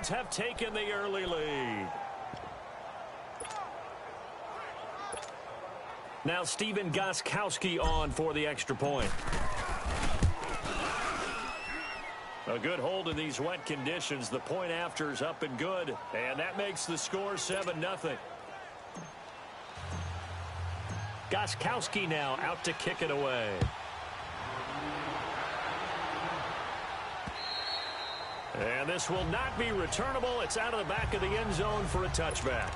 Browns have taken the early lead. Now Stephen Gostkowski on for the extra point. A good hold in these wet conditions. The point after is up and good. And that makes the score 7-0. Gostkowski now out to kick it away. And this will not be returnable. It's out of the back of the end zone for a touchback.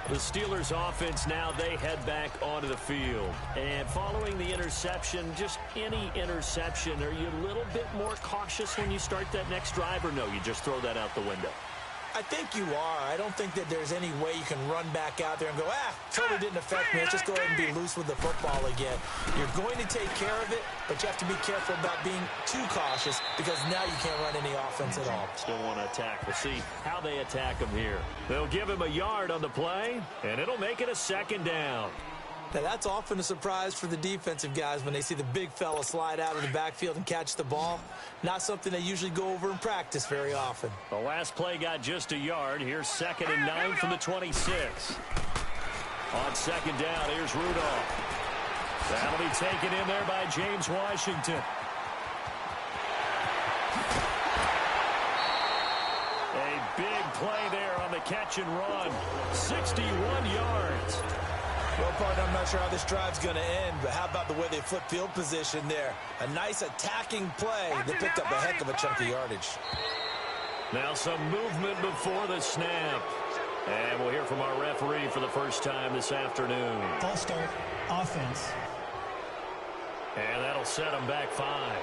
The Steelers offense now, they head back onto the field. And following the interception, just any interception, are you a little bit more cautious when you start that next drive, or no, you just throw that out the window? I think you are. I don't think that there's any way you can run back out there and go, totally didn't affect me. Let's just go ahead and be loose with the football again. You're going to take care of it, but you have to be careful about being too cautious because now you can't run any offense at all. Still want to attack. We'll see how they attack him here. They'll give him a yard on the play, and it'll make it a second down. Now, that's often a surprise for the defensive guys when they see the big fella slide out of the backfield and catch the ball. Not something they usually go over in practice very often. The last play got just a yard. Here's 2nd and 9 from the 26. On second down, here's Rudolph. That'll be taken in there by James Washington. A big play there on the catch and run. 61 yards. Well, partner, I'm not sure how this drive's going to end, but how about the way they flip field position there? A nice attacking play. They picked up a heck of a chunk of yardage. Now some movement before the snap. And we'll hear from our referee for the first time this afternoon. False start, offense. And that'll set them back 5.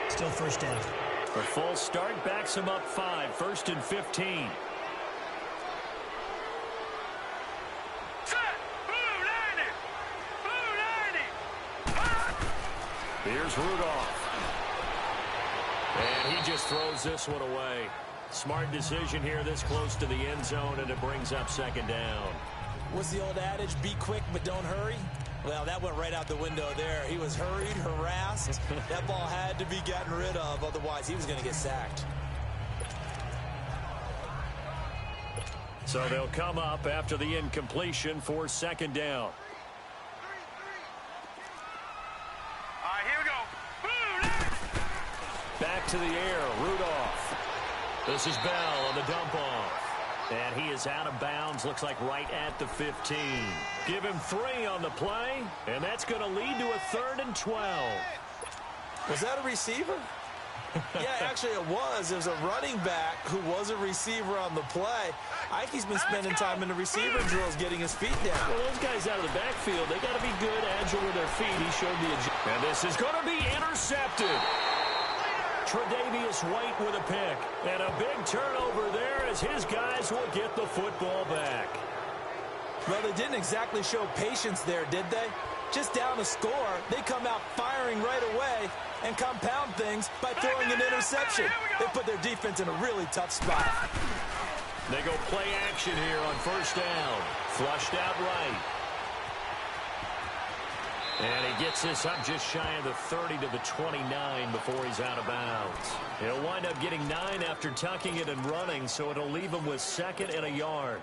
Still first down. A false start backs them up 5. 1st and 15. Here's Rudolph. And he just throws this one away. Smart decision here this close to the end zone, and it brings up 2nd down. What's the old adage? Be quick, but don't hurry. Well, that went right out the window there. He was hurried, harassed. That ball had to be gotten rid of, otherwise he was going to get sacked. So they'll come up after the incompletion for 2nd down. Back to the air, Rudolph. This is Bell on the dump off. And he is out of bounds, looks like right at the 15. Give him 3 on the play, and that's going to lead to a 3rd and 12. Was that a receiver? Yeah, actually it was. It was a running back who was a receiver on the play. I think he's been spending time in the receiver drills getting his feet down. Well, those guys out of the backfield, they got to be good, agile with their feet. He showed the agility. And this is going to be intercepted. Tre'Davious White with a pick. And a big turnover there as his guys will get the football back. Well, they didn't exactly show patience there, did they? Just down a score, they come out firing right away and compound things by throwing an interception. They put their defense in a really tough spot. They go play action here on 1st down. Flushed out right. And he gets this up just shy of the 30 to the 29 before he's out of bounds. He'll wind up getting 9 after tucking it and running, so it'll leave him with 2nd and a yard.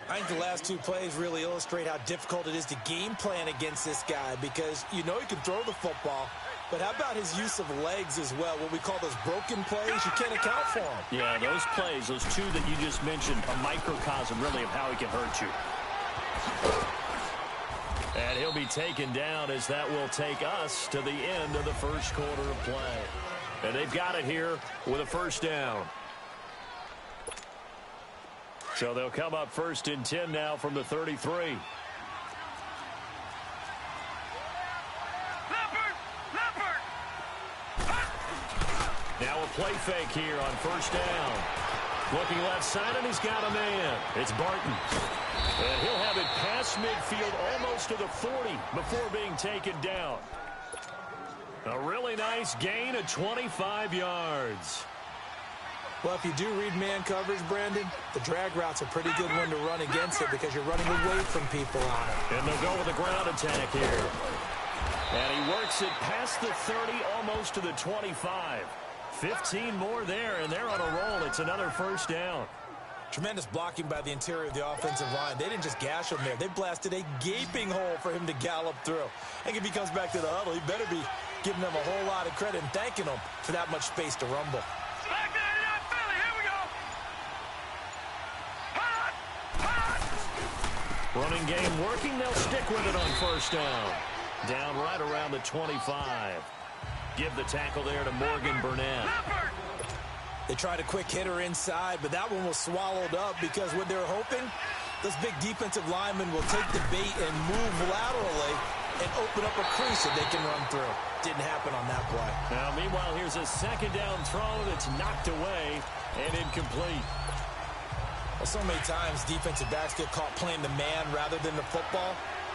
I think the last 2 plays really illustrate how difficult it is to game plan against this guy because you know he can throw the football, but how about his use of legs as well? What we call those broken plays, you can't account for them. Yeah, those plays, those 2 that you just mentioned, a microcosm really of how he can hurt you. And he'll be taken down as that will take us to the end of the first quarter of play. And they've got it here with a 1st down. So they'll come up 1st and 10 now from the 33. Now a play fake here on 1st down. Looking left side, and he's got a man. It's Barton. And he'll have it past midfield almost to the 40 before being taken down. A really nice gain of 25 yards. Well, if you do read man coverage, Brandon, the drag route's a pretty good one to run against it because you're running away from people on it. And they'll go with a ground attack here. And he works it past the 30, almost to the 25. 15 more there, and they're on a roll. It's another first down. Tremendous blocking by the interior of the offensive line. They didn't just gash him there. They blasted a gaping hole for him to gallop through. I think if he comes back to the huddle, he better be giving them a whole lot of credit and thanking them for that much space to rumble. Running game working. They'll stick with it on first down. Down right around the 25. Give the tackle there to Morgan Burnett. They tried a quick hitter inside, but that one was swallowed up because what they're hoping, those big defensive linemen will take the bait and move laterally and open up a crease that they can run through. Didn't happen on that play. Now, meanwhile, here's a second down throw that's knocked away and incomplete. Well, so many times defensive backs get caught playing the man rather than the football,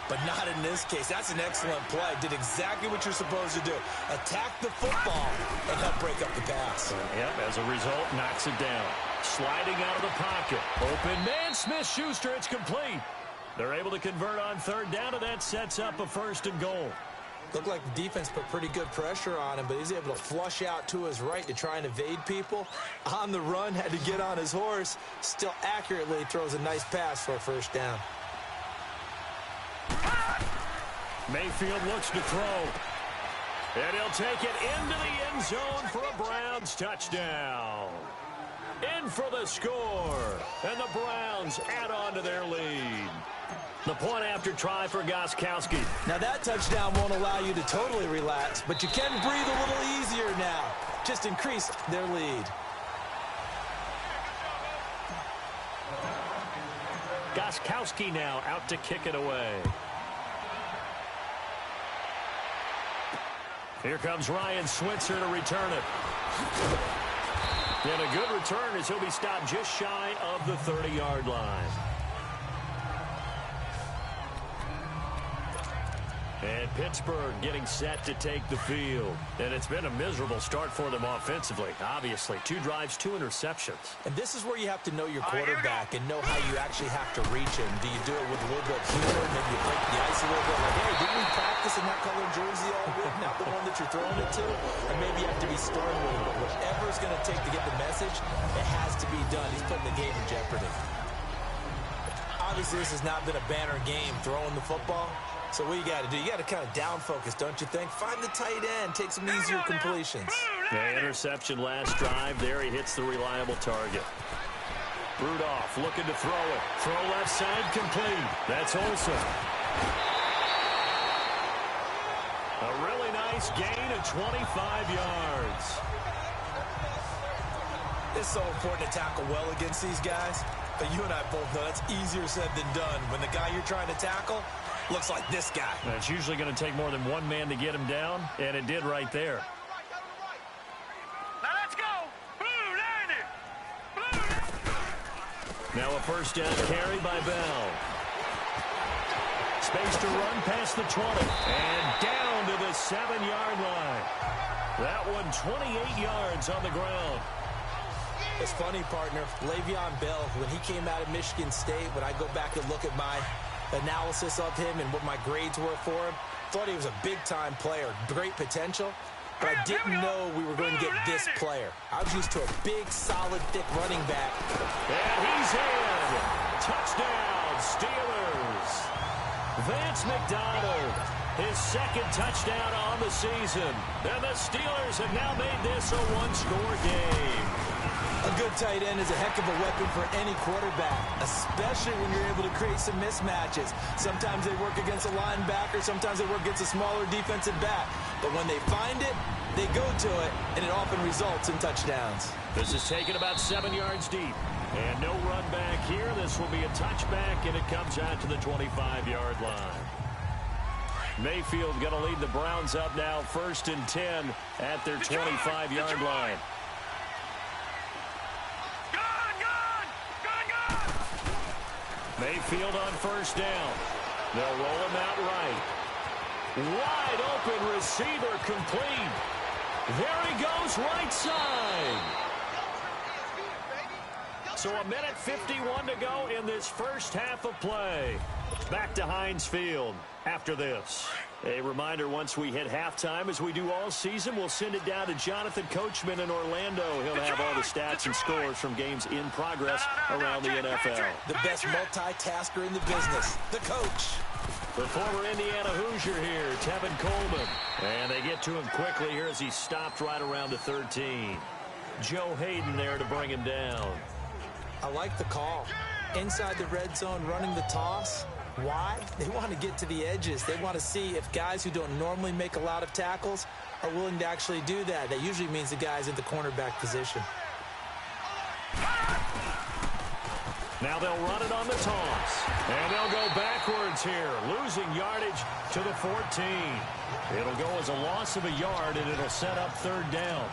but not in this case. That's an excellent play. Did exactly what you're supposed to do. Attack the football and help break up the pass. Yep, as a result, knocks it down. Sliding out of the pocket. Open man, Smith-Schuster, it's complete. They're able to convert on third down, and that sets up a first and goal. Looked like the defense put pretty good pressure on him, but he's able to flush out to his right to try and evade people. On the run, had to get on his horse. Still accurately throws a nice pass for a first down. Mayfield looks to throw. And he'll take it into the end zone for a Browns touchdown. In for the score. And the Browns add on to their lead. The point after try for Gostkowski. Now that touchdown won't allow you to totally relax, but you can breathe a little easier now. Just increase their lead. Gostkowski now out to kick it away. Here comes Ryan Switzer to return it. And a good return as he'll be stopped just shy of the 30-yard line. And Pittsburgh getting set to take the field. And it's been a miserable start for them offensively, obviously. 2 drives, 2 interceptions. And this is where you have to know your quarterback and know how you actually have to reach him. Do you do it with a little bit of humor? Maybe you break the ice a little bit. Like, hey, didn't we practice in that colored jersey all week? Not the one that you're throwing it to? And maybe you have to be stern with him. But whatever it's going to take to get the message, it has to be done. He's putting the game in jeopardy. Obviously, this has not been a banner game throwing the football. So what you got to do, you got to kind of down focus, don't you think? Find the tight end, take some easier completions. The interception last drive. There he hits the reliable target. Rudolph looking to throw it. Throw left side complete. That's Olsen. A really nice gain of 25 yards. It's so important to tackle well against these guys. But you and I both know that's easier said than done. When the guy you're trying to tackle looks like this guy. And it's usually going to take more than one man to get him down, and it did right there. Now let's go. Now a first down carry by Bell. Space to run past the 20. And down to the 7-yard line. That one 28 yards on the ground. It's funny, partner. Le'Veon Bell, when he came out of Michigan State, when I go back and look at my analysis of him and what my grades were for him, thought he was a big-time player, great potential, but I didn't know we were going to get this player. I was used to a big, solid, thick running back. And he's in. Touchdown, Steelers. Vance McDonald, his second touchdown on the season. And the Steelers have now made this a one-score game. A good tight end is a heck of a weapon for any quarterback, especially when you're able to create some mismatches. Sometimes they work against a linebacker, sometimes they work against a smaller defensive back. But when they find it, they go to it, and it often results in touchdowns. This is taken about 7 yards deep. And no run back here. This will be a touchback, and it comes out to the 25-yard line. Mayfield going to lead the Browns up now, 1st and 10 at their 25-yard line. Mayfield on first down. They'll roll him out right. Wide open receiver complete. There he goes, right side. So a minute 51 to go in this first half of play. Back to Heinz Field after this. A reminder, once we hit halftime, as we do all season, we'll send it down to Jonathan Coachman in Orlando. He'll have all the stats and scores from games in progress around the NFL. The best multitasker in the business, the coach. The former Indiana Hoosier here, Tevin Coleman. And they get to him quickly here as he stopped right around the 13. Joe Hayden there to bring him down. I like the call. Inside the red zone, running the toss. Why? They want to get to the edges. They want to see if guys who don't normally make a lot of tackles are willing to actually do that. That usually means the guys in the cornerback position. Now they'll run it on the toss. And they'll go backwards here, losing yardage to the 14. It'll go as a loss of a yard, and it'll set up third down.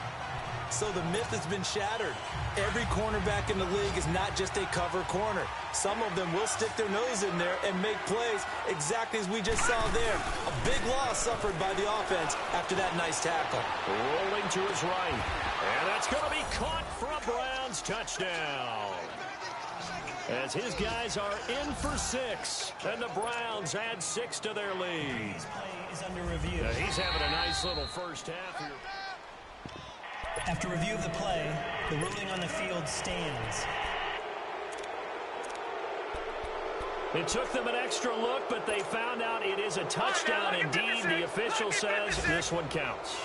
So the myth has been shattered. Every cornerback in the league is not just a cover corner. Some of them will stick their nose in there and make plays exactly as we just saw there. A big loss suffered by the offense after that nice tackle. Rolling to his right. And that's going to be caught for a Browns touchdown. As his guys are in for 6. And the Browns add 6 to their lead. This play is under review. He's having a nice little first half here. After review of the play, the ruling on the field stands. It took them an extra look, but they found out it is a touchdown indeed. The official says this one counts.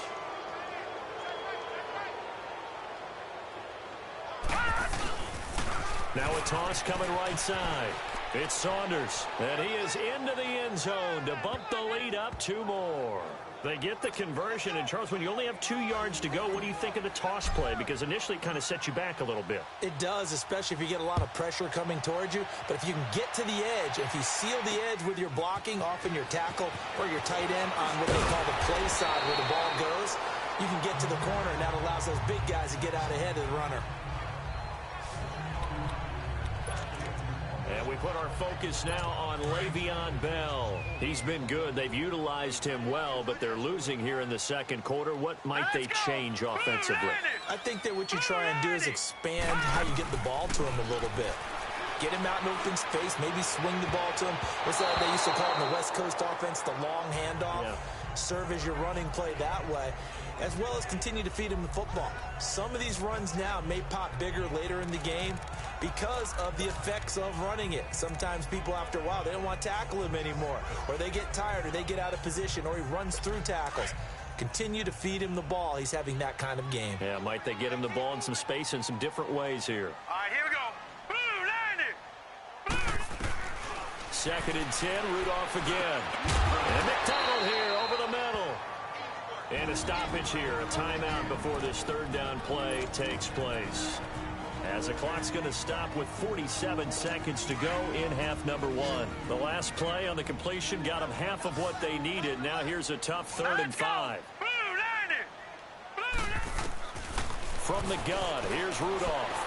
Now a toss coming right side. It's Saunders, and he is into the end zone to bump the lead up 2 more. They get the conversion, and Charles, when you only have 2 yards to go, what do you think of the toss play? Because initially it kind of sets you back a little bit. It does, especially if you get a lot of pressure coming towards you. But if you can get to the edge, if you seal the edge with your blocking, often your tackle or your tight end on what they call the play side where the ball goes, you can get to the corner, and that allows those big guys to get out ahead of the runner. And we put our focus now on Le'Veon Bell. He's been good. They've utilized him well, but they're losing here in the second quarter. What might they change offensively? I think that what you try and do is expand how you get the ball to him a little bit. Get him out in open space, maybe swing the ball to him. What's that they used to call in the West Coast offense, the long handoff? Yeah. Serve as your running play that way, as well as continue to feed him the football. Some of these runs now may pop bigger later in the game because of the effects of running it. Sometimes people, after a while, they don't want to tackle him anymore, or they get tired, or they get out of position, or he runs through tackles. Continue to feed him the ball. He's having that kind of game. Yeah, might they get him the ball in some space in some different ways here. All right, here we go. Blue, 2nd and 10, Rudolph again. And McDonald here over the middle. And a stoppage here, a timeout before this third down play takes place. As the clock's going to stop with 47 seconds to go in half number 1. The last play on the completion got them half of what they needed. Now here's a tough 3rd and 5. From the gun, here's Rudolph.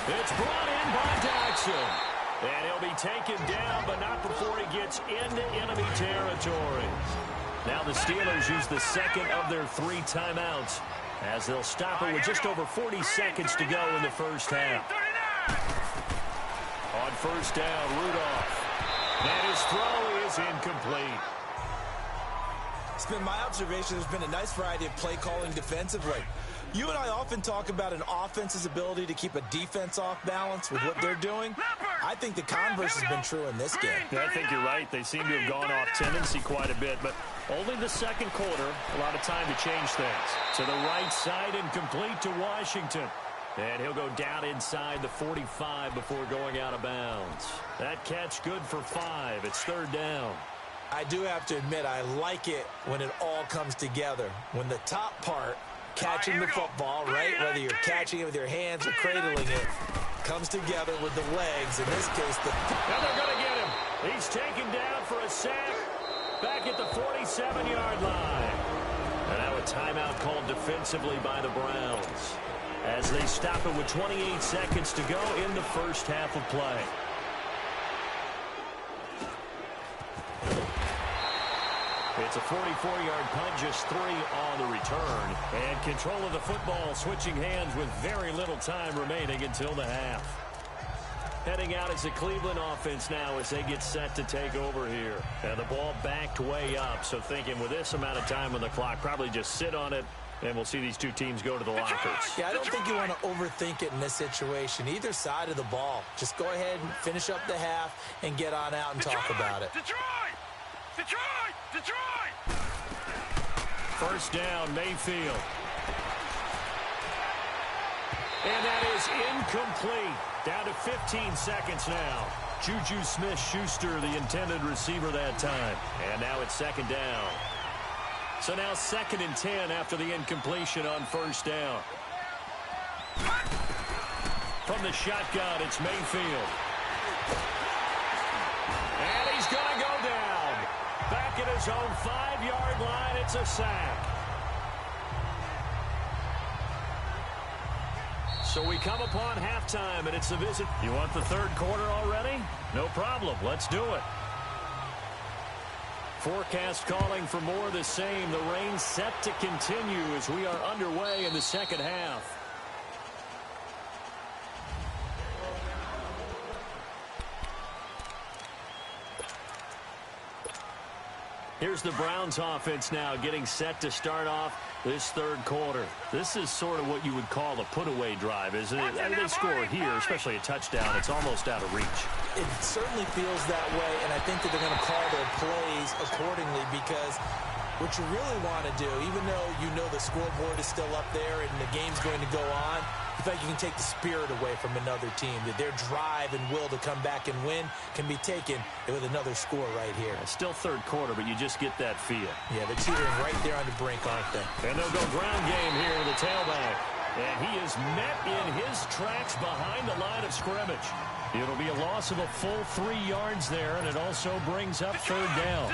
It's brought in by Jackson. And he'll be taken down, but not before he gets into enemy territory. Now the Steelers use the second of their 3 timeouts as they'll stop it with just over 40 seconds to go in the first half. On first down, Rudolph. And his throw is incomplete. It's been my observation there's been a nice variety of play calling defensively. You and I often talk about an offense's ability to keep a defense off balance with what they're doing. I think the converse has been true in this game. Yeah, I think you're right. They seem to have gone off tendency quite a bit, but only the second quarter, a lot of time to change things. To the right side and complete to Washington. And he'll go down inside the 45 before going out of bounds. That catch good for 5. It's 3rd down. I do have to admit, I like it when it all comes together. When the top part, catching the football, right, whether you're catching it with your hands or cradling it, comes together with the legs. In this case, now they're going to get him. He's taken down for a sack back at the 47-yard line. And now a timeout called defensively by the Browns as they stop it with 28 seconds to go in the first half of play. It's a 44-yard punt, just 3 on the return. And control of the football switching hands with very little time remaining until the half. Heading out as the Cleveland offense now as they get set to take over here. And the ball backed way up, so thinking with this amount of time on the clock, probably just sit on it, and we'll see these two teams go to the lockers. Yeah, I don't think you want to overthink it in this situation. Either side of the ball. Just go ahead and finish up the half and get on out and talk about it. Detroit! Detroit! Detroit! First down, Mayfield. And that is incomplete. Down to 15 seconds now. Juju Smith-Schuster, the intended receiver that time. And now it's second down. So now 2nd and 10 after the incompletion on first down. From the shotgun, it's Mayfield. And he's going to go down. Back at his own 5-yard line, it's a sack. So we come upon halftime, and it's a visit. You want the third quarter already? No problem. Let's do it. Forecast calling for more of the same. The rain set to continue as we are underway in the second half. Here's the Browns offense now getting set to start off this third quarter. This is sort of what you would call a put-away drive, isn't it? They score here, especially a touchdown. It's almost out of reach. It certainly feels that way, and I think that they're going to call their plays accordingly because what you really want to do, even though you know the scoreboard is still up there and the game's going to go on, I feel like you can take the spirit away from another team, that their drive and will to come back and win can be taken with another score right here. Still third quarter, but you just get that feel. Yeah, they're teetering right there on the brink, aren't they? And they'll go ground game here to the tailback. And he is met in his tracks behind the line of scrimmage. It'll be a loss of a full 3 yards there, and it also brings up third down.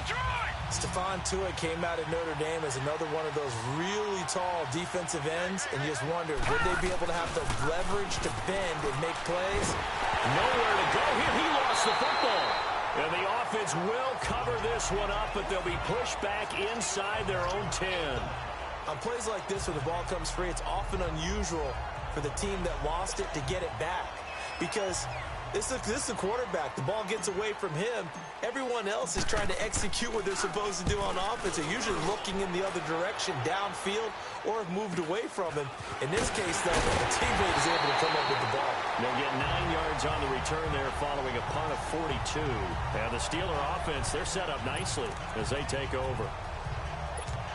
Stephon Tuitt came out of Notre Dame as another one of those really tall defensive ends, and you just wonder, would they be able to have the leverage to bend and make plays? Nowhere to go here. He lost the football. And the offense will cover this one up, but they'll be pushed back inside their own 10. On plays like this where the ball comes free, it's often unusual for the team that lost it to get it back because this is the quarterback. The ball gets away from him. Everyone else is trying to execute what they're supposed to do on offense. They're usually looking in the other direction, downfield, or have moved away from him. In this case, though, the teammate is able to come up with the ball. They'll get 9 yards on the return there following a punt of 42. And the Steeler offense, they're set up nicely as they take over.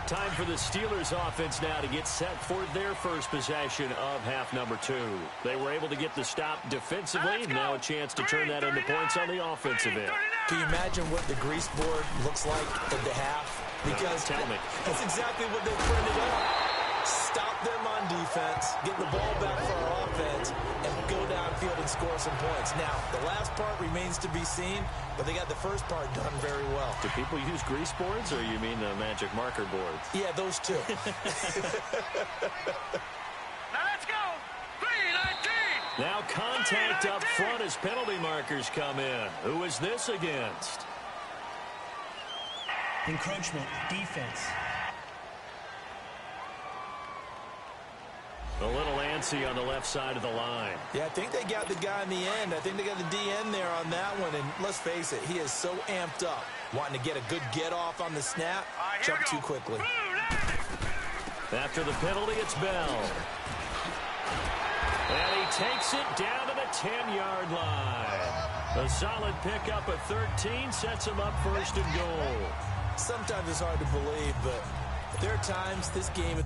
Time for the Steelers offense now to get set for their first possession of half number 2. They were able to get the stop defensively. Now a chance to turn that into points on the offensive end. Can you imagine what the grease board looks like at the half? Because tell me. That's exactly what they printed up. Stop them on defense, get the ball back for our offense, and go downfield and score some points. Now, the last part remains to be seen, but they got the first part done very well. Do people use grease boards, or you mean the magic marker boards? Yeah, those two. Now let's go. 3-19. Now contact up front as penalty markers come in. Who is this against? Encroachment, defense. A little antsy on the left side of the line. Yeah, I think they got the guy in the end. I think they got the DN there on that one. And let's face it, he is so amped up, wanting to get a good get-off on the snap, jump too quickly. After the penalty, it's Bell. And he takes it down to the 10-yard line. A solid pickup at 13 sets him up first and goal. Sometimes it's hard to believe, but there are times this game is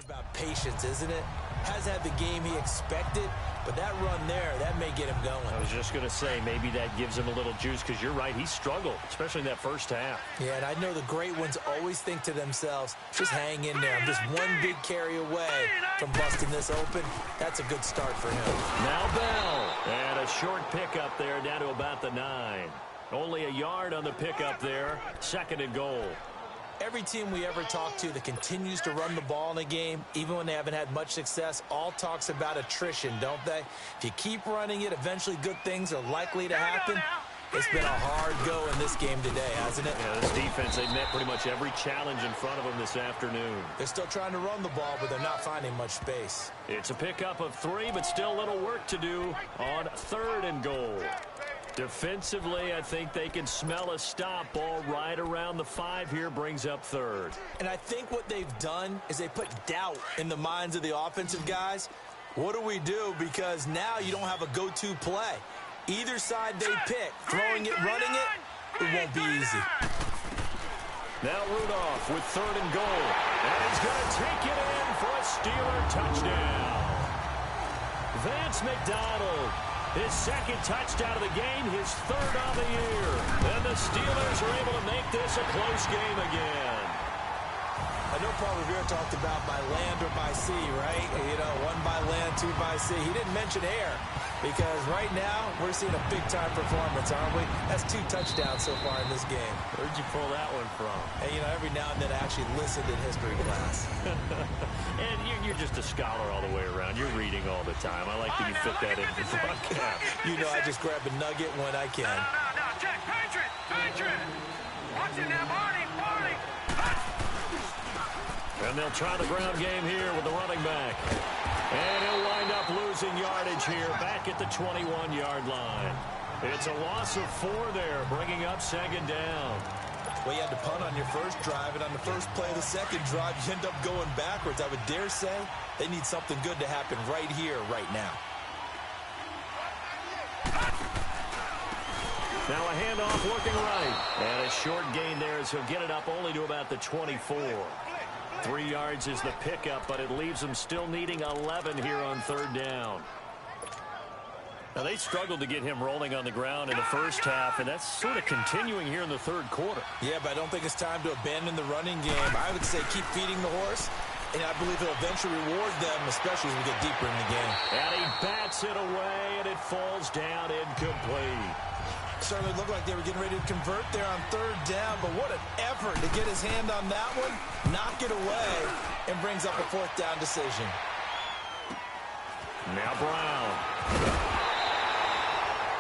about patience, isn't it? Has had the game he expected, but that run there, that may get him going. I was just going to say, maybe that gives him a little juice, because you're right, he struggled, especially in that first half. Yeah, and I know the great ones always think to themselves, just hang in there. I'm just one big carry away from busting this open. That's a good start for him. Now Bell, and a short pickup there down to about the 9. Only a yard on the pickup there, second and goal. Every team we ever talk to that continues to run the ball in a game, even when they haven't had much success, all talks about attrition, don't they? If you keep running it, eventually good things are likely to happen. It's been a hard go in this game today, hasn't it? Yeah, this defense, they met pretty much every challenge in front of them this afternoon. They're still trying to run the ball, but they're not finding much space. It's a pickup of 3, but still a little work to do on 3rd and goal. Defensively, I think they can smell a stop. Ball right around the 5 here, brings up 3rd. And I think what they've done is they put doubt in the minds of the offensive guys. What do we do? Because now you don't have a go-to play. Either side they pick, throwing it, running it, it won't be easy. Now Rudolph with 3rd and goal. And he's going to take it in for a Steeler touchdown. Vance McDonald, his 2nd touchdown of the game, his 3rd on the year. And the Steelers are able to make this a close game again. I know Paul Revere talked about by land or by sea, right? You know, 1 by land, 2 by sea. He didn't mention air because right now we're seeing a big-time performance, aren't we? That's 2 touchdowns so far in this game. Where'd you pull that one from? And, you know, every now and then I actually listened in history class. And you're just a scholar all the way around. You're reading all the time. I like that you fit that into the broadcast. You know, I just grab a nugget when I can. No, check. Patriot. Watch it now, Barney. And they'll try the ground game here with the running back. And he'll wind up losing yardage here back at the 21-yard line. It's a loss of 4 there, bringing up 2nd down. Well, you had to punt on your first drive, and on the first play of the 2nd drive, you end up going backwards. I would dare say they need something good to happen right here, right now. Now a handoff looking right. And a short gain there as he'll get it up only to about the 24. 3 yards is the pickup, but it leaves them still needing 11 here on 3rd down. Now, they struggled to get him rolling on the ground in the first half, and that's sort of continuing here in the 3rd quarter. Yeah, but I don't think it's time to abandon the running game. I would say keep feeding the horse, and I believe he'll eventually reward them, especially as we get deeper in the game. And he bats it away, and it falls down incomplete. Certainly looked like they were getting ready to convert there on 3rd down, but what an effort to get his hand on that one, knock it away, and brings up a 4th down decision. Now Brown.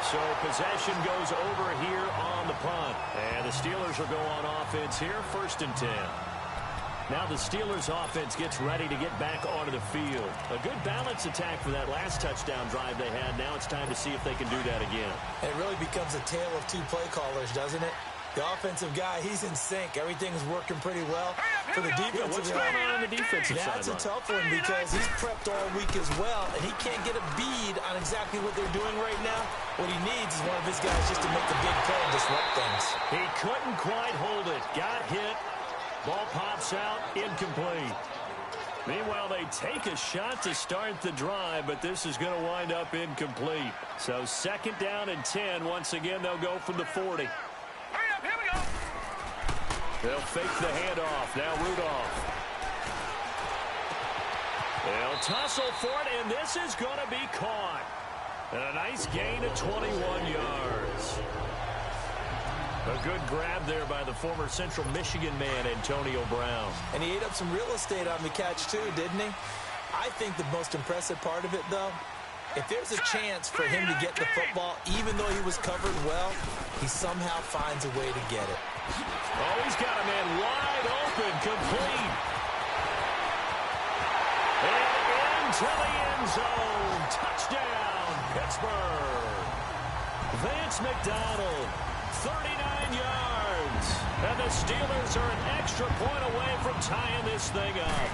So possession goes over here on the punt. And the Steelers will go on offense here, 1st and 10. Now the Steelers offense gets ready to get back onto the field. A good balance attack for that last touchdown drive they had. Now it's time to see if they can do that again. And it really becomes a tale of 2 play callers, doesn't it? The offensive guy, he's in sync. Everything's working pretty well. For the defensive what's going on the defensive side? That's a tough one because he's prepped all week as well, and he can't get a bead on exactly what they're doing right now. What he needs is one of his guys just to make the big play and disrupt things. He couldn't quite hold it. Got hit. Ball pops out, incomplete. Meanwhile, they take a shot to start the drive, but this is going to wind up incomplete. So 2nd down and 10. Once again, they'll go from the 40. Hurry up, here we go. They'll fake the handoff. Now Rudolph. They'll tussle for it, and this is going to be caught. And a nice gain of 21 yards. A good grab there by the former Central Michigan man, Antonio Brown. And he ate up some real estate on the catch, too, didn't he? I think the most impressive part of it, though, if there's a chance for him to get the football, even though he was covered well, he somehow finds a way to get it. Oh, he's got a man wide open, complete. And into the end zone. Touchdown, Pittsburgh. Vance McDonald. 39 yards. And the Steelers are an extra point away from tying this thing up.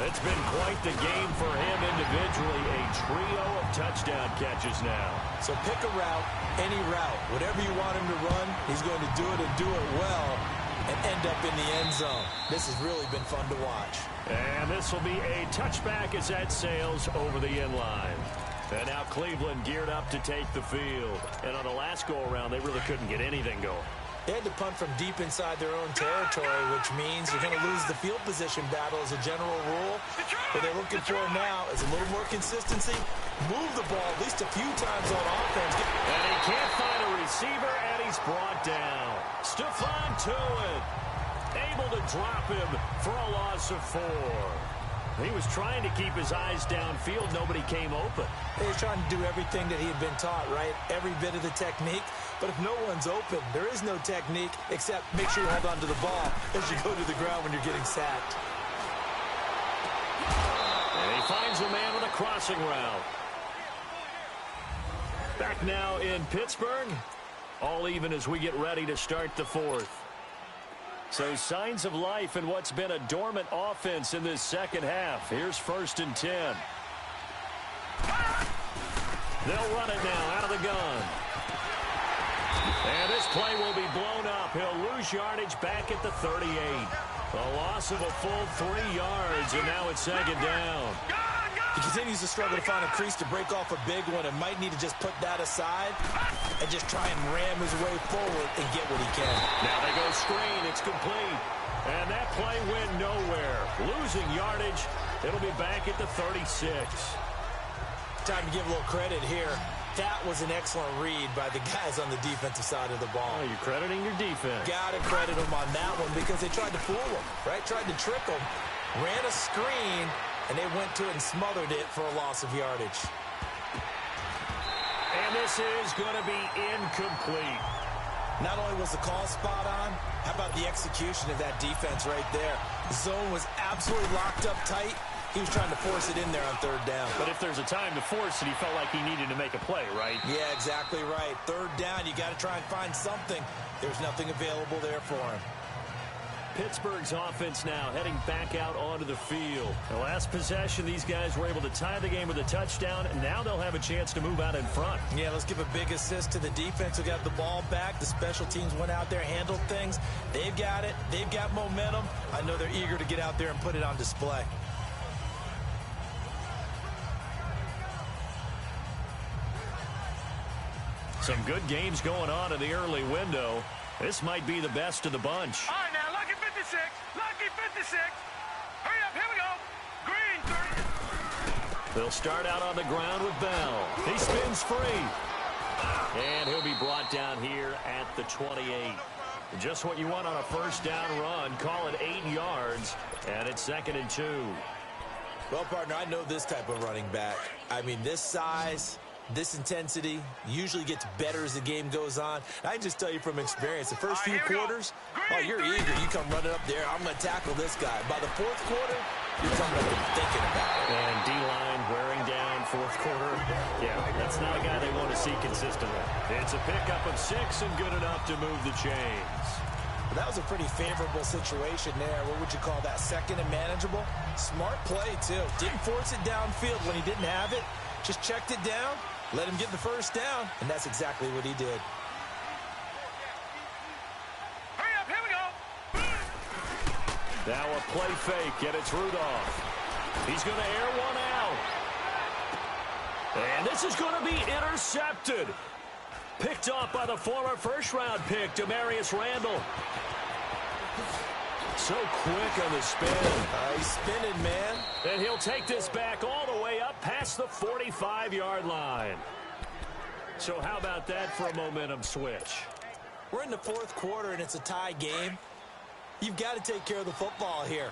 It's been quite the game for him individually. A trio of touchdown catches now. So pick a route, any route. Whatever you want him to run, he's going to do it and do it well and end up in the end zone. This has really been fun to watch. And this will be a touchback as that sails over the end line. And now Cleveland geared up to take the field. And on the last go-around, they really couldn't get anything going. They had to punt from deep inside their own territory, which means you're going to lose the field position battle as a general rule. What they're looking for now is a little more consistency. Move the ball at least a few times on offense. And he can't find a receiver, and he's brought down. Stephon Tuitt able to drop him for a loss of 4. He was trying to keep his eyes downfield. Nobody came open. He was trying to do everything that he had been taught, right? Every bit of the technique. But if no one's open, there is no technique except make sure you hold on to the ball as you go to the ground when you're getting sacked. And he finds a man on the crossing route. Back now in Pittsburgh. All even as we get ready to start the fourth. So signs of life in what's been a dormant offense in this second half. Here's 1st and 10. They'll run it now out of the gun. And this play will be blown up. He'll lose yardage back at the 38. A loss of a full 3 yards, and now it's 2nd down. He continues to struggle to find a crease to break off a big one and might need to just put that aside and just try and ram his way forward and get what he can. Now they go screen. It's complete. And that play went nowhere. Losing yardage. It'll be back at the 36. Time to give a little credit here. That was an excellent read by the guys on the defensive side of the ball. Oh, you're crediting your defense. Got to credit them on that one because they tried to fool him, right? Tried to trick him. Ran a screen, and they went to it and smothered it for a loss of yardage. And this is going to be incomplete. Not only was the call spot on, how about the execution of that defense right there? The zone was absolutely locked up tight. He was trying to force it in there on 3rd down. But if there's a time to force it, he felt like he needed to make a play, right? Yeah, exactly right. 3rd down, you got to try and find something. There's nothing available there for him. Pittsburgh's offense now heading back out onto the field. The last possession, these guys were able to tie the game with a touchdown, and now they'll have a chance to move out in front. Yeah, let's give a big assist to the defense who got the ball back. The special teams went out there, handled things. They've got it. They've got momentum. I know they're eager to get out there and put it on display. Some good games going on in the early window. This might be the best of the bunch. All right, now, lucky 56. Lucky 56. Hurry up, here we go. Green 30. They'll start out on the ground with Bell. He spins free. And he'll be brought down here at the 28. Just what you want on a 1st down run. Call it 8 yards. And it's 2nd and 2. Well, partner, I know this type of running back. I mean, this size, this intensity usually gets better as the game goes on. I can just tell you from experience, the first few quarters, oh, you're eager. You come running up there. I'm going to tackle this guy. By the 4th quarter, you're coming up and thinking about it. And D-line wearing down 4th quarter. Yeah, that's not a guy they want to see consistently. It's a pickup of 6 and good enough to move the chains. Well, that was a pretty favorable situation there. What would you call that? 2nd and manageable? Smart play, too. Didn't force it downfield when he didn't have it. Just checked it down. Let him get the 1st down, and that's exactly what he did. Hurry up, here we go. Now a play fake, and it's Rudolph. He's going to air one out. And this is going to be intercepted. Picked off by the former 1st-round pick, Demarius Randall. So quick on the spin. He's spinning, man. And he'll take this back all the way up past the 45-yard line. So how about that for a momentum switch? We're in the 4th quarter, and it's a tie game. You've got to take care of the football here.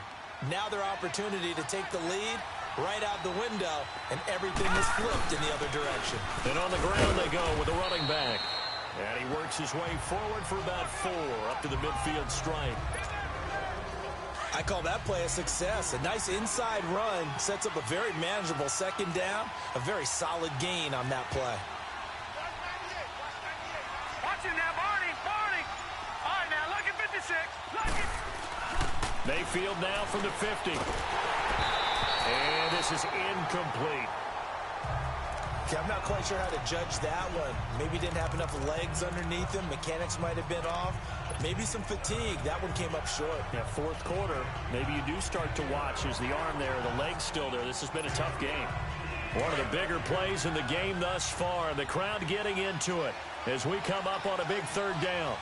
Now their opportunity to take the lead right out the window, and everything is flipped in the other direction. And on the ground they go with the running back. And he works his way forward for about 4 up to the midfield stripe. I call that play a success. A nice inside run sets up a very manageable 2nd down. A very solid gain on that play. Watch it now, Barney. Barney. All right, now, lucky 56. Lucky. Mayfield now from the 50. And this is incomplete. Okay, I'm not quite sure how to judge that one. Maybe didn't have enough legs underneath him. Mechanics might have been off. Maybe some fatigue. That one came up short. Yeah, 4th quarter. Maybe you do start to watch as the arm there, the leg's still there. This has been a tough game. One of the bigger plays in the game thus far. The crowd getting into it as we come up on a big 3rd down.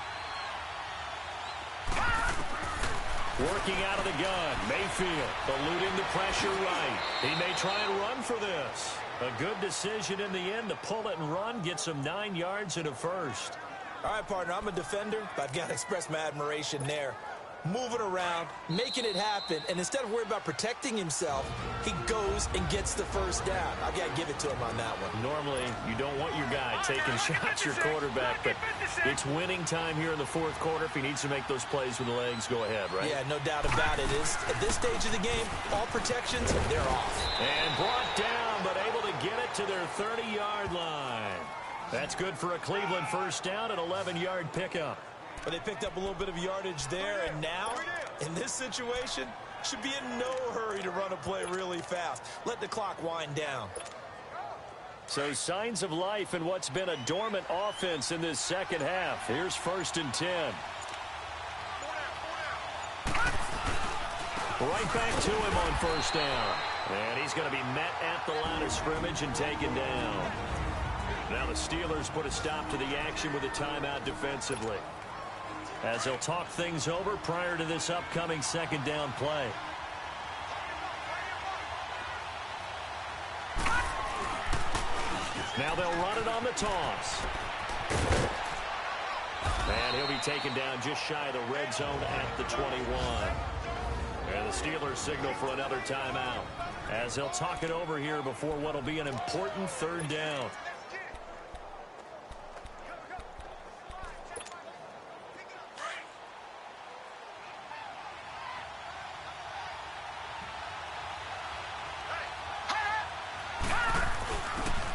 Working out of the gun. Mayfield eluding the pressure right. He may try and run for this. A good decision in the end to pull it and run. Gets him 9 yards and a 1st. All right, partner, I'm a defender, but I've got to express my admiration there. moving around, making it happen, and instead of worrying about protecting himself, he goes and gets the first down. I've got to give it to him on that one. Normally, you don't want your guy taking shots, your quarterback, but it's winning time here in the fourth quarter. If he needs to make those plays with the legs, go ahead, right? Yeah, no doubt about it. At this stage of the game, all protections, they're off. And brought down, but able to get it to their 30-yard line. That's good for a Cleveland first down, an 11-yard pickup. But they picked up a little bit of yardage there, and now, in this situation, should be in no hurry to run a play really fast. Let the clock wind down. So signs of life in what's been a dormant offense in this second half. Here's 1st and 10. Right back to him on first down. And he's going to be met at the line of scrimmage and taken down. Now the Steelers put a stop to the action with a timeout defensively, as they'll talk things over prior to this upcoming second down play. Now they'll run it on the toss. And he'll be taken down just shy of the red zone at the 21. And the Steelers signal for another timeout, as they'll talk it over here before what will be an important third down.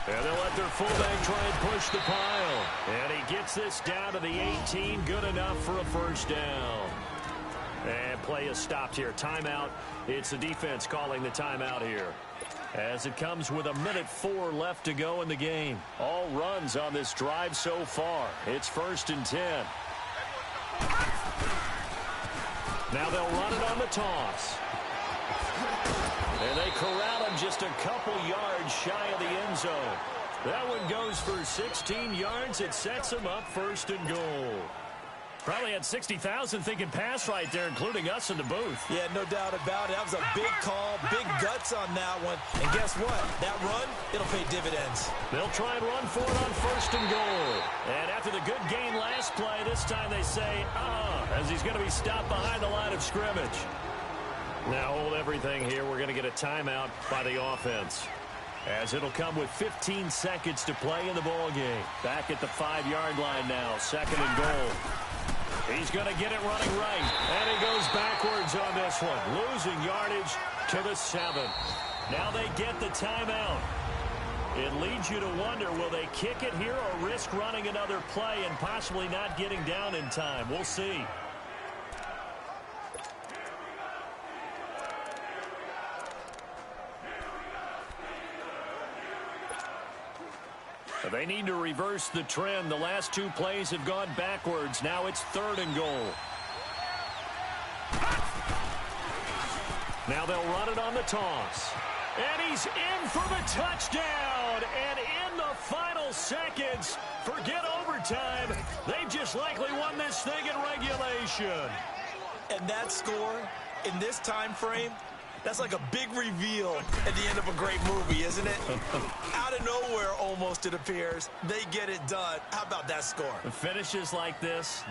And they'll let their fullback try and push the pile. And he gets this down to the 18. Good enough for a first down. And play is stopped here. Timeout. It's the defense calling the timeout here, as it comes with 1:04 left to go in the game. All runs on this drive so far. It's 1st and 10. Now they'll run it on the toss. And they corral him just a couple yards shy of the end zone. That one goes for 16 yards. It sets him up 1st and goal. Probably had 60,000 thinking pass right there, including us in the booth. Yeah, no doubt about it. That was a big call, big guts on that one. And guess what? That run, it'll pay dividends. They'll try and run for it on 1st and goal. And after the good gain last play, this time they say, as he's going to be stopped behind the line of scrimmage. Now hold everything here. We're going to get a timeout by the offense, as it'll come with 15 seconds to play in the ball game. Back at the 5-yard line now, 2nd and goal. He's going to get it running right, and he goes backwards on this one, losing yardage to the 7. Now they get the timeout. It leads you to wonder, will they kick it here or risk running another play and possibly not getting down in time? We'll see. They need to reverse the trend. The last 2 plays have gone backwards. Now it's 3rd and goal. Now they'll run it on the toss. And he's in for the touchdown. And in the final seconds, forget overtime, they've just likely won this thing in regulation. And that score, in this time frame, that's like a big reveal at the end of a great movie, isn't it? Out of nowhere, almost, it appears. They get it done. How about that score? Finishes like this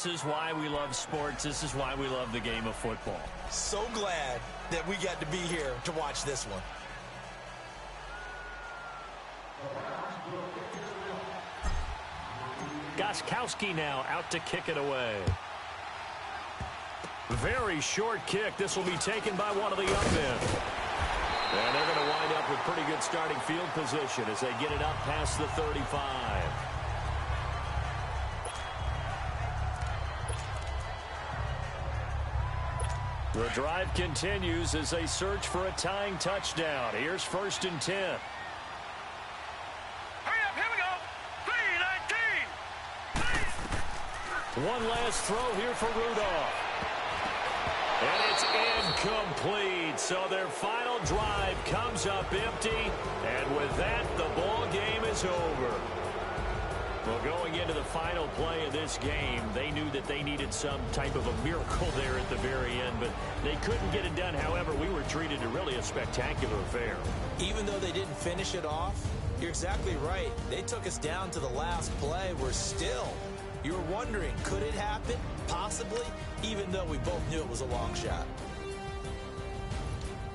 is why we love sports. This is why we love the game of football. So glad that we got to be here to watch this one. Gostkowski now out to kick it away. Very short kick. This will be taken by one of the young men. And they're going to wind up with pretty good starting field position as they get it up past the 35. The drive continues as they search for a tying touchdown. Here's 1st and 10. Hurry up, here we go. 3-19. One last throw here for Rudolph. And it's incomplete. So their final drive comes up empty. And with that, the ball game is over. Well, going into the final play of this game, they knew that they needed some type of a miracle there at the very end, but they couldn't get it done. However, we were treated to really a spectacular affair. Even though they didn't finish it off, you're exactly right. They took us down to the last play. We're still You were wondering, could it happen? Possibly, even though we both knew it was a long shot.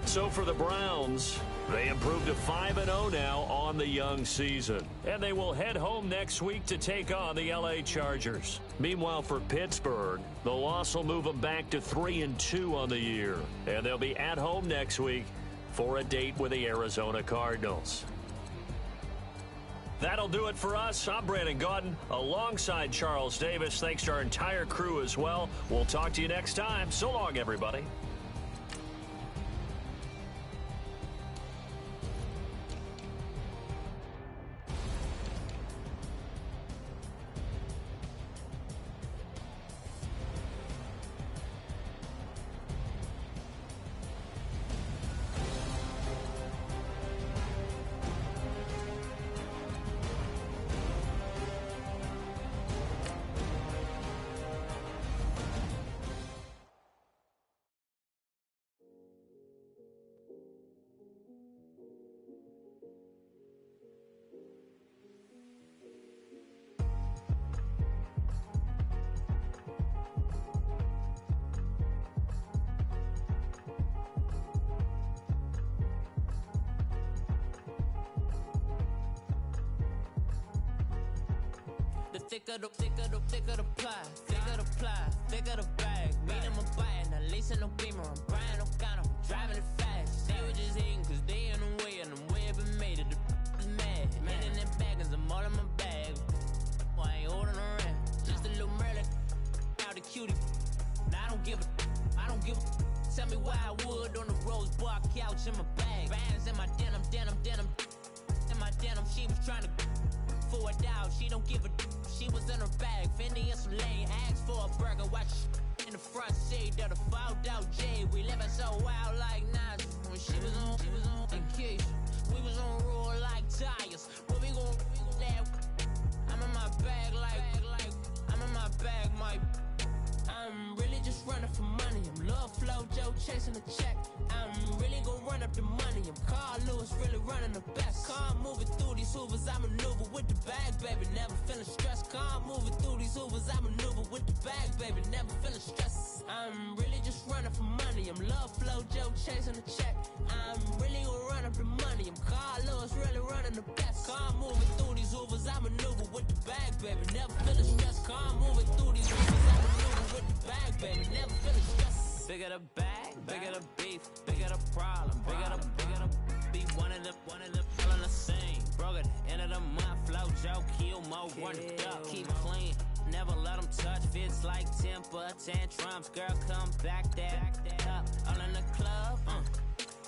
So for the Browns, they improved to 5-0 now on the young season. And they will head home next week to take on the LA Chargers. Meanwhile, for Pittsburgh, the loss will move them back to 3-2 on the year. And they'll be at home next week for a date with the Arizona Cardinals. That'll do it for us. I'm Brandon Gaudin alongside Charles Davis. Thanks to our entire crew as well. We'll talk to you next time. So long, everybody. Thicker the bag. Meet him a bite, now lacing no beamer. I'm Brian O'Connor, driving it fast. They were just hating cause they in the way, and the way I've been made it. The is mad. Hitting them baggins, I'm all in my bag. I ain't holding around. Just a little Merlin, out the cutie. Now I don't give a. Tell me why I would on the rose bar couch in my bag. Bands in my denim. In my denim, she was trying to for it out. She don't give a. She was in her bag, Fendi and some lane. Asked for a burger, watch in the front seat of the fouled out J. We living so wild like Nas. When she was on vacation, we was on roll like tires. What we gon' laugh? I'm in my bag like I'm in my bag, my. I'm really just running for money. I'm Love Flow Joe chasing the check. I'm really gon' run up the money. I'm Carl Lewis, really running the best. Car moving through these hoovers, I maneuver with the bag, baby. Never feeling stressed. Car moving through these hoovers, I maneuver with the bag, baby. Never feeling stressed. I'm really just running for money. I'm Love Flow Joe chasing the check. I'm really gon' run up the money. I'm Carl Lewis, really running the best. Car moving through these hoovers, I maneuver with the bag, baby. Never feeling stressed. Car moving through these hoovers, I maneuver with the bag, baby. Never feeling stressed. Bigger the bag, bigger the beef, bigger the problem, bigger the beef. One of the all in the same. Broke at the end of the month, Flow Joe, kill mo, run it up, keep clean. Never let them touch, fits like temper tantrums. Girl, come back that up, all in the club,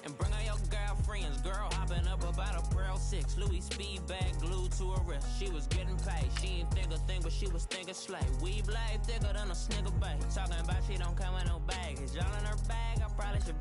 and bring all your girlfriends. Girl hopping up about a Pearl 6, Louis speed bag glued to her wrist. She was getting paid, she ain't think a thing, but she was thinking slay. We blade thicker than a Snicker bag. Talking about she don't come with no baggage. All in her bag, I probably should.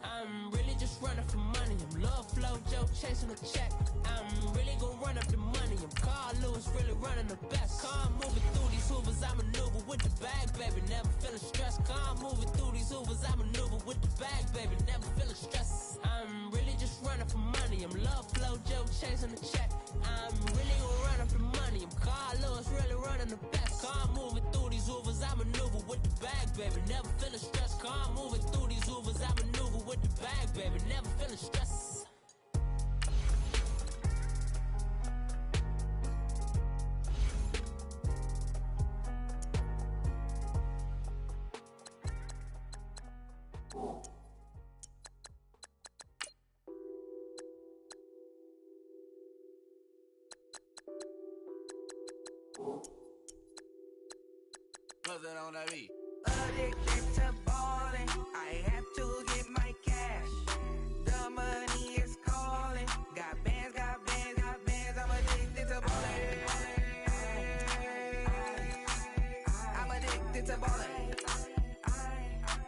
I'm really just running for money. I'm Love Flow Joe chasing a check. I'm really gon' run up the money. I'm Carl Lewis, really running the best. Car moving through these hoovers, I maneuver with the bag, baby. Never feeling stressed. Car moving through these hoovers, I maneuver with the bag, baby. Never feeling stressed. I'm really just running for money. I'm Love Flow Joe chasing the check. I'm really gon' run up the money. I'm Carl Lewis, really running the best. Car moving through these hoovers, I maneuver with the bag, baby. Never feeling stressed. Car moving through these hoovers, I maneuver with the bag, baby. Never feeling stressed. What's that on that beat? Addicted to balling, I have to get my cash. The money is calling. Got bands, I'm addicted to balling. I'm addicted to balling.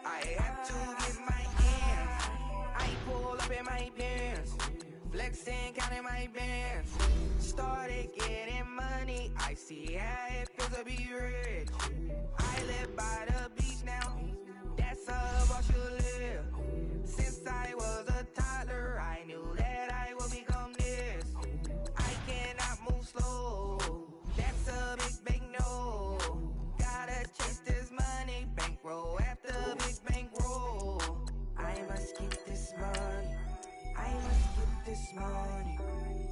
I have to get my hands. I pull up in my pants, flexing, counting my bands. Started getting money, I see how it feels to be rich. I live by the beach now, that's how I should live. Since I was a toddler, I knew that I would become this. I cannot move slow, that's a big no. money.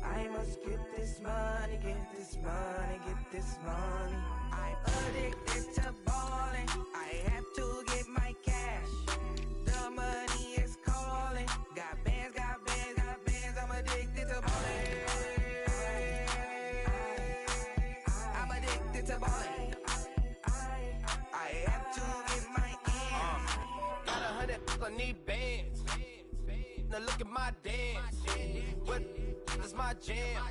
I must get this money, get this money, get this money. I'm addicted to balling. I have to get my cash. The money is calling. Got bands, got bands, got bands. I'm addicted to balling. I'm addicted to balling. I have to get my ends. Got 100, I need bands. Now look at my dance. What is my jam?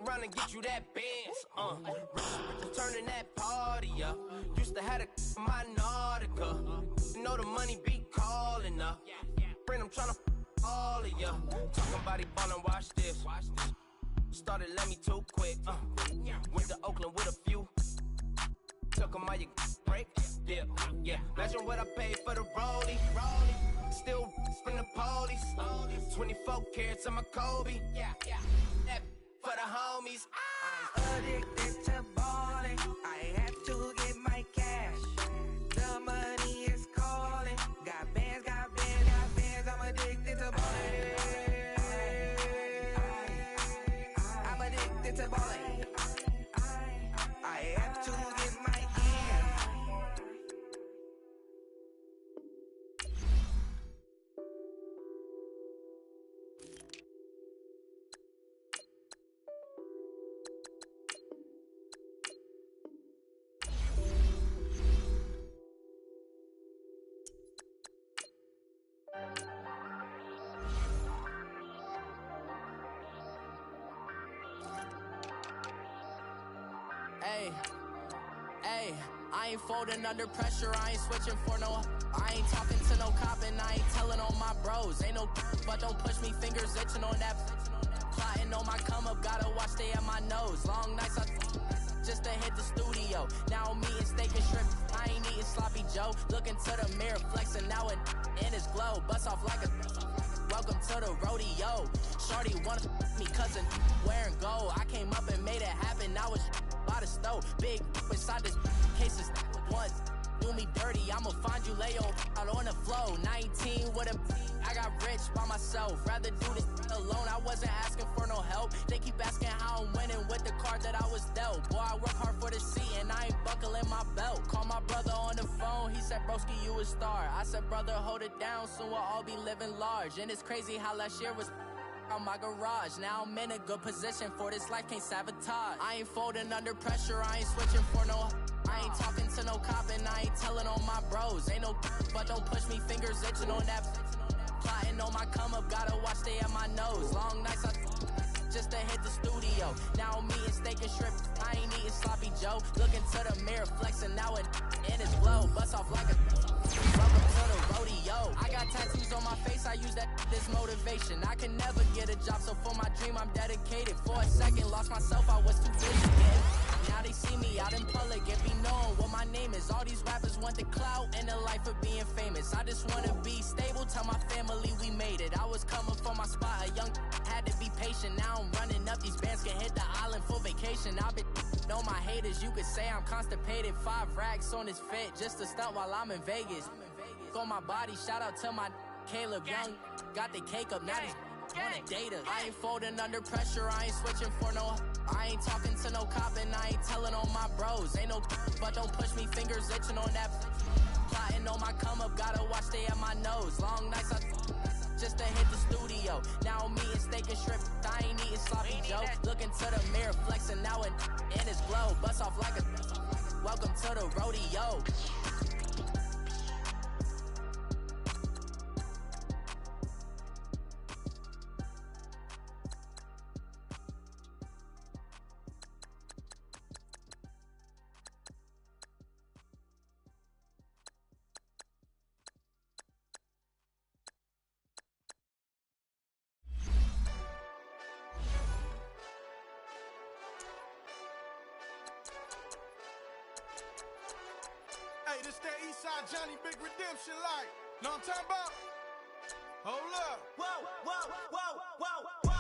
Run and get you that bands. Turning that party up. Used to have a my Nautica. You know the money be calling up. Friend, I'm tryna all of ya. Talking about he ballin', watch this. Started let me too quick. Went to Oakland with a few. Took 'em all you break. Yeah. Imagine what I paid for the rollie. Still from the police. 24 carats on my Kobe. That for the homies. I'm addicted to balling. I have to get my cash. The money is calling. Got bands, got bands, got bands. I'm addicted to balling. I'm addicted to balling. I have to get my ends. Hey, I ain't folding under pressure, I ain't switching for no. I ain't talking to no cop and I ain't telling on my bros. Ain't no, but don't push me, fingers itching on that. Plotting on my come up, gotta watch stay at my nose. Long nights I just to hit the studio. Now I'm eating steak and shrimp, I ain't eating sloppy Joe. Looking to the mirror, flexing now and in his glow. Bust off like a welcome to the rodeo. Shorty wanna me cousin wearing gold. I came up and made it happen, now it's by the stove. Big inside this cases once do me dirty, I'ma find you lay out on the floor. 19 with a I got rich by myself. Rather do this alone, I wasn't asking for no help. They keep asking how I'm winning with the card that I was dealt. Boy, I work hard for the seat and I ain't buckling my belt. Call my brother on the phone, he said, broski, you a star. I said, brother, hold it down, soon we'll all be living large. And it's crazy how last year was on my garage. Now I'm in a good position for this life, can't sabotage. I ain't folding under pressure, I ain't switching for no. I ain't talking to no cop and I ain't telling on my bros. Ain't no, but don't push me, fingers itching on that. Plotting on my come up, gotta watch stay at my nose. Long nights I just to hit the studio. Now I'm eating steak and shrimp, I ain't eating sloppy Joe. Looking to the mirror, flexing now and in his glow. Bust off like a welcome to the rodeo. I got tattoos on my face, I use that as motivation. I can never get a job, so for my dream I'm dedicated. For a second, lost myself, I was too busy getting. Now they see me out in public and be knowing what my name is. All these rappers want the clout and the life of being famous. I just wanna be stable, tell my family we made it. I was coming for my spot, a young had to be patient. Now I'm running up, these bands can hit the island for vacation. I've been know my haters, you could say I'm constipated. 5 racks on his fit, just to stunt while I'm in Vegas. On my body, shout out to my Caleb Young. Got the cake up, now these wanna date us. I ain't folding under pressure, I ain't switching for no. I ain't talking to no cop and I ain't telling on my bros. Ain't no, but don't push me, fingers itching on that. Plotting on my come up, gotta watch stay at my nose. Long nights I just to hit the studio. Now I'm eating steak and shrimp, I ain't eating sloppy Joe. Looking to the mirror, flexing now and in his glow. Bust off like a welcome to the rodeo. Hey, this that Eastside Johnny Big Redemption like. Know what I'm talking about? Hold up. Whoa, whoa, whoa, whoa, whoa.